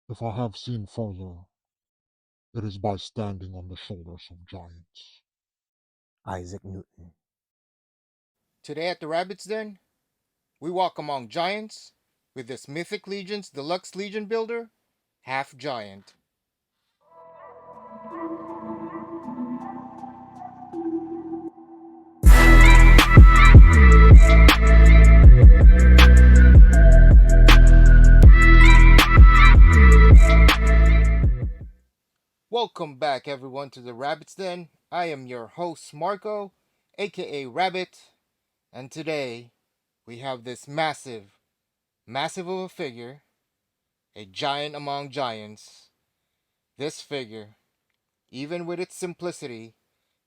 If I have seen further, it is by standing on the shoulders of giants. Isaac Newton. Today at the Rabbit's Den, we walk among giants with this Mythic Legion's Deluxe Legion builder, half giant. Welcome back, everyone, to the Rabbit's Den. I am your host, Marco, aka Rabbit, and today we have this massive of a figure, a giant among giants. This figure, even with its simplicity,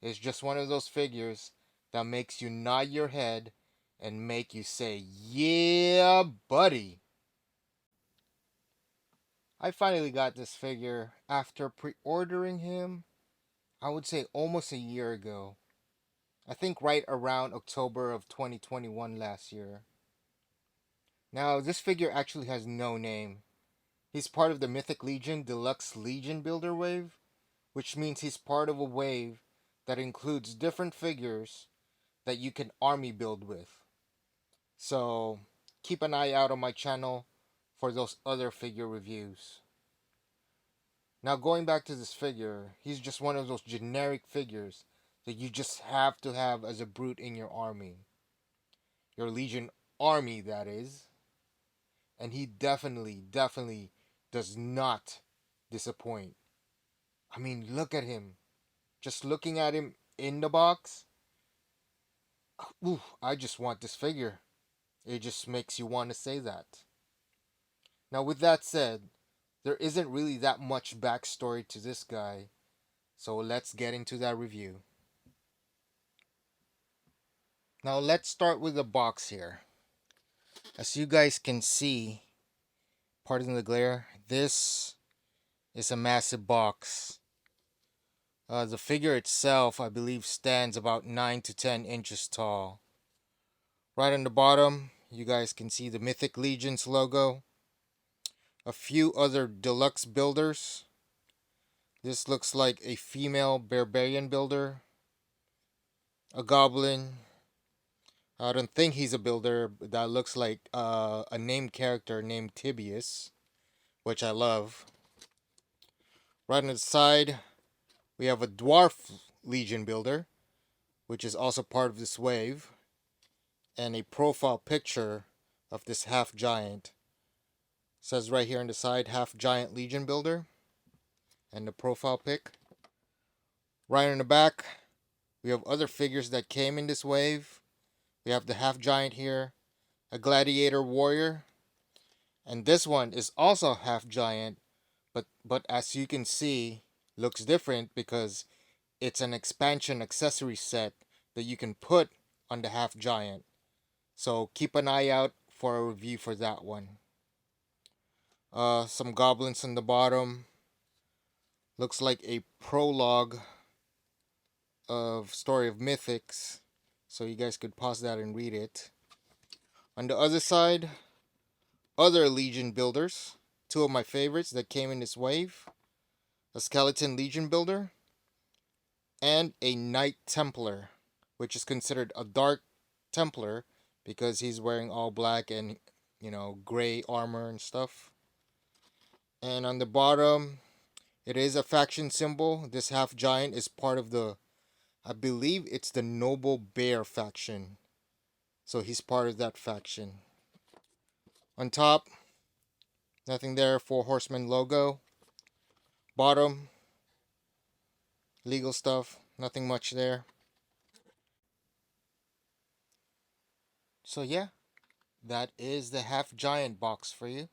is just one of those figures that makes you nod your head and make you say, "Yeah, buddy." I finally got this figure after pre-ordering him, I would say almost a year ago. I think right around October of 2021 last year. Now, this figure actually has no name. He's part of the Mythic Legion Deluxe Legion Builder wave, which means he's part of a wave that includes different figures that you can army build with. So, keep an eye out on my channel for those other figure reviews. Now, going back to this figure, he's just one of those generic figures that you just have to have as a brute in your army. Your Legion army, that is. And he definitely does not disappoint. I mean, look at him. Just looking at him in the box, ooh, I just want this figure. It just makes you want to say that. Now, with that said, there isn't really that much backstory to this guy, so let's get into that review. Now, let's start with the box here. As you guys can see, pardon the glare, this is a massive box. The figure itself, I believe, stands about 9 to 10 inches tall. Right on the bottom, you guys can see the Mythic Legion's logo. A few other deluxe builders. This looks like a female barbarian builder. A goblin. I don't think he's a builder, but that looks like a named character named Tibius, which I love. Right on the side, we have a dwarf legion builder, which is also part of this wave, and a profile picture of this half giant. It says right here on the side, half giant legion builder, and the profile pic. Right on the back, we have other figures that came in this wave. We have the half giant here, a gladiator warrior, and this one is also half giant, but as you can see, looks different because it's an expansion accessory set that you can put on the half giant. So keep an eye out for a review for that one. Some goblins on the bottom. Looks like a prologue of Story of Mythics. So you guys could pause that and read it. On the other side, other Legion builders. Two of my favorites that came in this wave. A Skeleton Legion builder. And a Knight Templar, which is considered a Dark Templar because he's wearing all black and, gray armor and stuff. And on the bottom, it is a faction symbol. This half giant is part of I believe it's the Noble Bear faction. So he's part of that faction. On top, nothing there, Four Horsemen logo. Bottom, legal stuff, nothing much there. So yeah, that is the half giant box for you.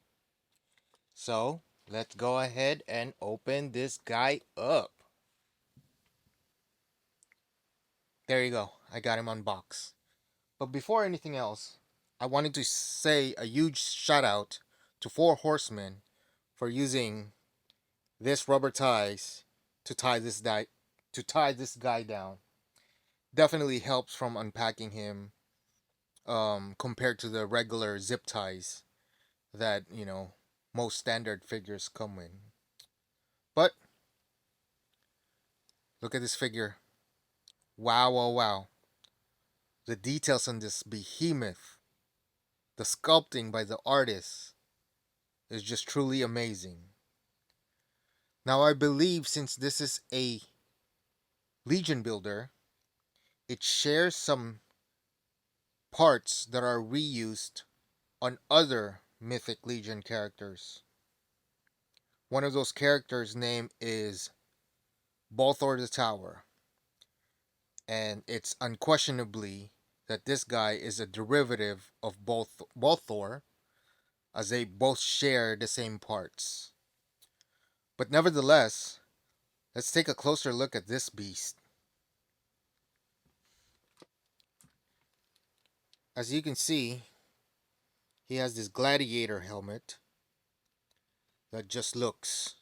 So let's go ahead and open this guy up. There you go, I got him unboxed. But before anything else, I wanted to say a huge shout out to Four Horsemen for using this rubber ties to tie this guy down. Definitely helps from unpacking him compared to the regular zip ties that most standard figures come in. But look at this figure. Wow, wow, wow. The details on this behemoth, the sculpting by the artist is just truly amazing. Now, I believe since this is a Legion builder, it shares some parts that are reused on other Mythic Legion characters. One of those characters' name is Balthor the Tower, and it's unquestionably that this guy is a derivative of both Balthor, as they both share the same parts. But nevertheless, let's take a closer look at this beast. As you can see, he has this gladiator helmet that just looks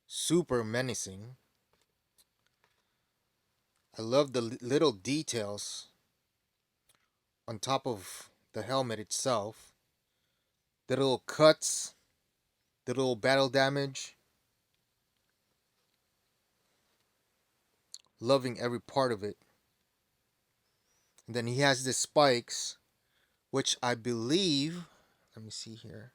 super menacing. I love the little details on top of the helmet itself. The little cuts, the little battle damage. Loving every part of it. And then he has the spikes, which I believe, let me see here.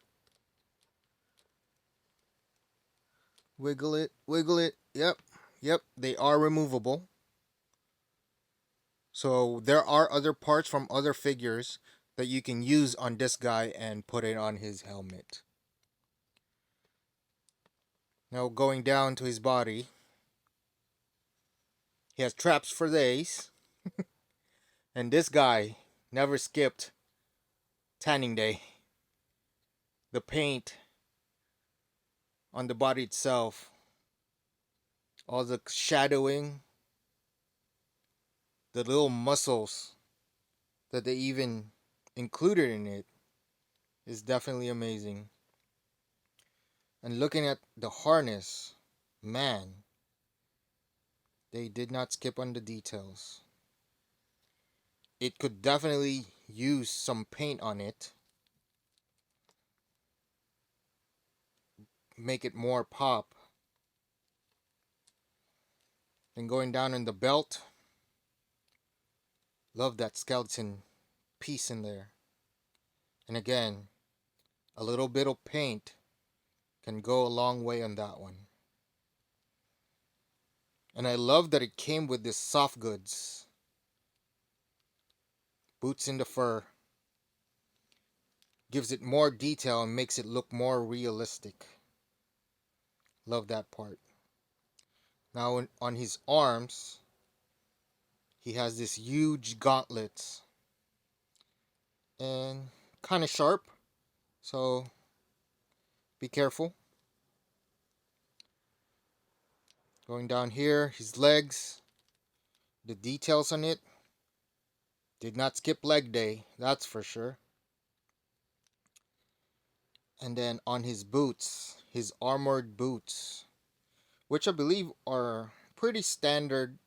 Wiggle it, wiggle it. Yep, yep, they are removable. So there are other parts from other figures that you can use on this guy and put it on his helmet. Now going down to his body, he has traps for days. And this guy never skipped tanning day. The paint on the body itself, all the shadowing, the little muscles that they even included in it is definitely amazing. And looking at the harness, man, they did not skip on the details. It could definitely use some paint on it, make it more pop. Then going down in the belt, love that skeleton piece in there. And again, a little bit of paint can go a long way on that one. And I love that it came with this soft goods. Boots in the fur. Gives it more detail and makes it look more realistic. Love that part. Now on his arms, he has this huge gauntlets. And kind of sharp. So be careful. Going down here, his legs. The details on it. Did not skip leg day, that's for sure. And then on his boots, his armored boots, which I believe are pretty standard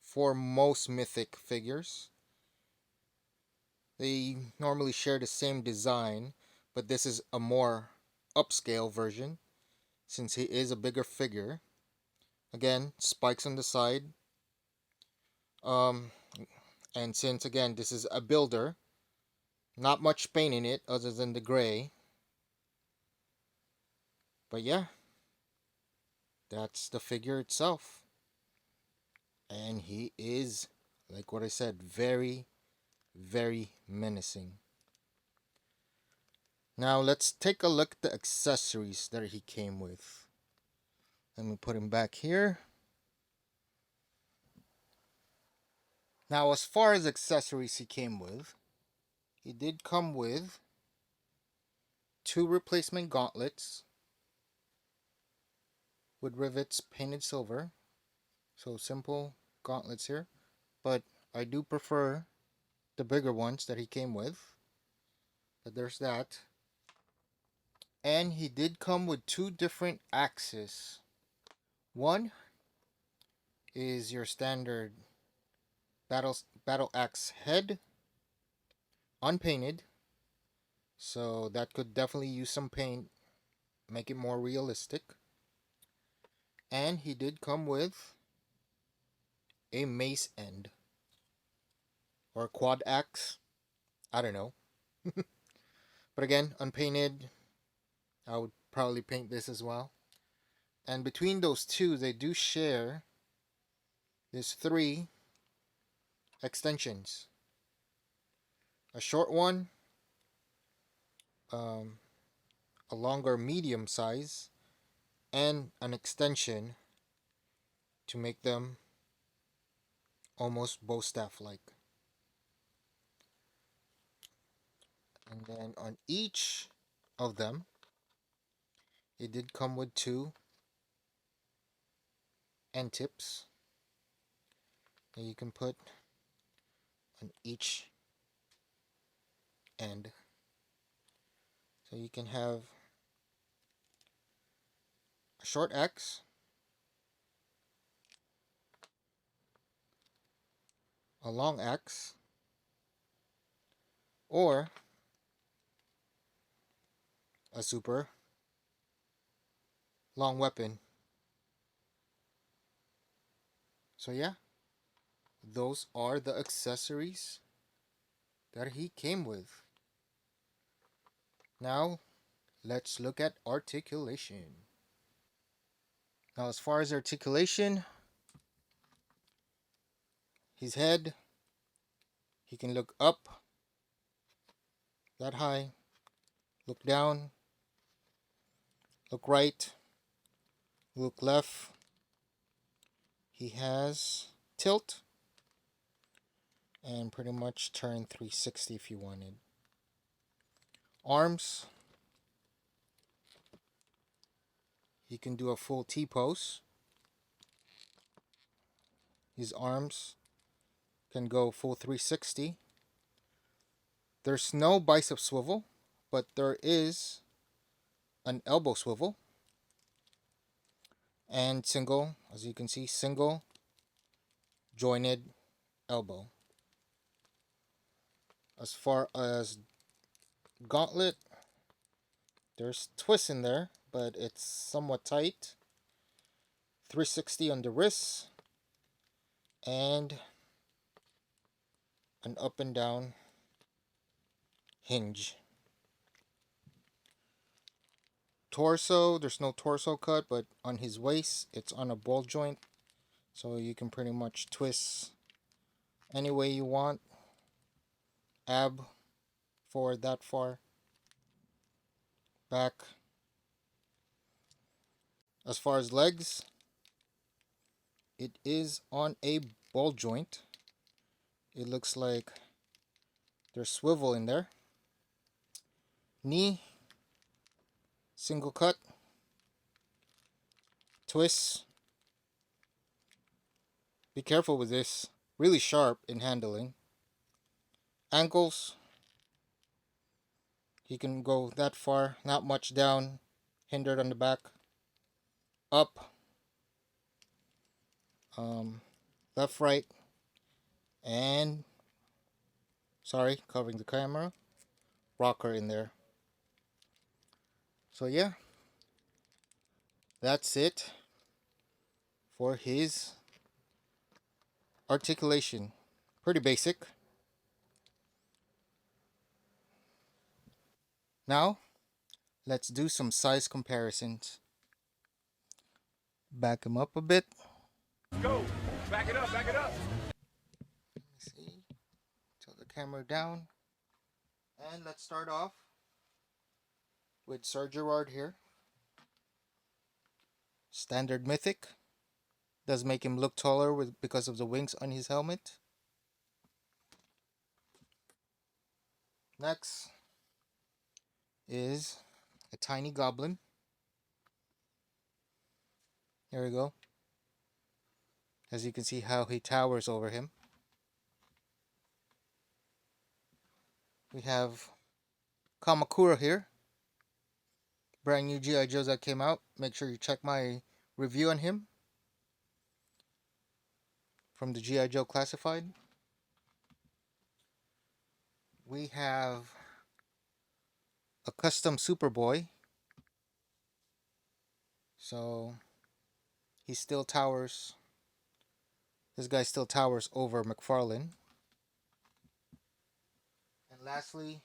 for most Mythic figures. They normally share the same design, but this is a more upscale version since he is a bigger figure. Again, spikes on the side. And since again this is a builder, not much paint in it other than the gray. But yeah, that's the figure itself. And he is, like what I said, very, very menacing. Now let's take a look at the accessories that he came with. Let me put him back here. Now as far as accessories he came with, he did come with 2 replacement gauntlets with rivets painted silver. So simple gauntlets here, but I do prefer the bigger ones that he came with. But there's that. And he did come with 2 different axes. One is your standard battle axe head, unpainted, so that could definitely use some paint. make it more realistic. And he did come with a mace end or quad axe. I don't know. But again, unpainted. I would probably paint this as well. And between those two, they do share these three extensions: a short one, um, a longer medium size, and an extension to make them almost bow staff like. And then on each of them, it did come with two end tips that you can put on each end. So you can have a short axe, a long axe, or a super long weapon. So yeah, those are the accessories that he came with. Now, let's look at articulation. Now, as far as articulation, his head, he can look up that high, look down, look right, look left. He has tilt and pretty much turn 360 if you wanted. Arms, he can do a full T-pose. His arms can go full 360. There's no bicep swivel, but there is an elbow swivel. And single, as you can see, single jointed elbow. As far as gauntlet, there's twists in there, but it's somewhat tight. 360 on the wrists, and an up and down hinge. Torso, there's no torso cut, but on his waist, it's on a ball joint, so you can pretty much twist any way you want. Ab forward that far, back. As far as legs, it is on a ball joint. It looks like there's swivel in there. Knee, single cut, twist. Be careful with this. Really sharp in handling. Ankles, he can go that far, not much down, hindered on the back. Up, left, right, and sorry, covering the camera. Rocker in there. So yeah, that's it for his articulation. Pretty basic. Now, let's do some size comparisons. Back him up a bit. Go. Back it up, back it up. Let me see. Tilt the camera down. And let's start off with Sir Gerard here. Standard Mythic. Does make him look taller because of the wings on his helmet. Next is a tiny goblin. Here we go. As you can see how he towers over him. We have Kamakura here. Brand new G.I. Joes that came out. Make sure you check my review on him from the G.I. Joe Classified. We have a custom Superboy So he still towers. This guy still towers over McFarlane. And lastly,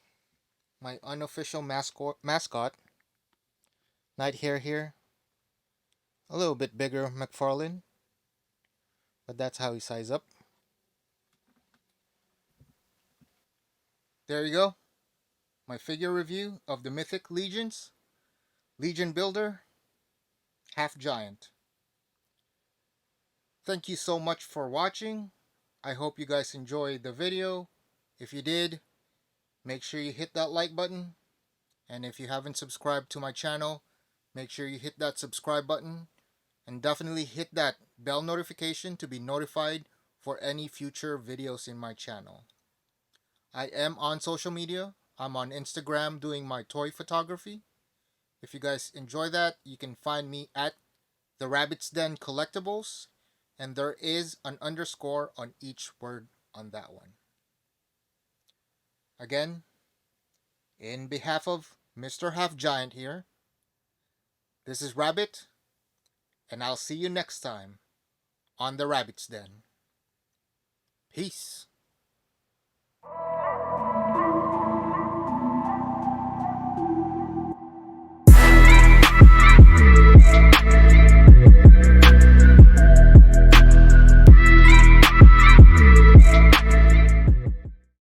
my unofficial mascot, Night Hare here. A little bit bigger McFarlane, but that's how he size up. There you go. My figure review of the Mythic Legions. Legion Builder, half giant. Thank you so much for watching. I hope you guys enjoyed the video. If you did, make sure you hit that like button. And if you haven't subscribed to my channel, make sure you hit that subscribe button. And definitely hit that bell notification to be notified for any future videos in my channel. I am on social media. I'm on Instagram doing my toy photography. If you guys enjoy that, you can find me at The Rabbit's Den Collectibles. And there is an underscore on each word on that one. Again, in behalf of Mr. Half Giant here, this is Rabbit, and I'll see you next time on The Rabbit's Den. Peace.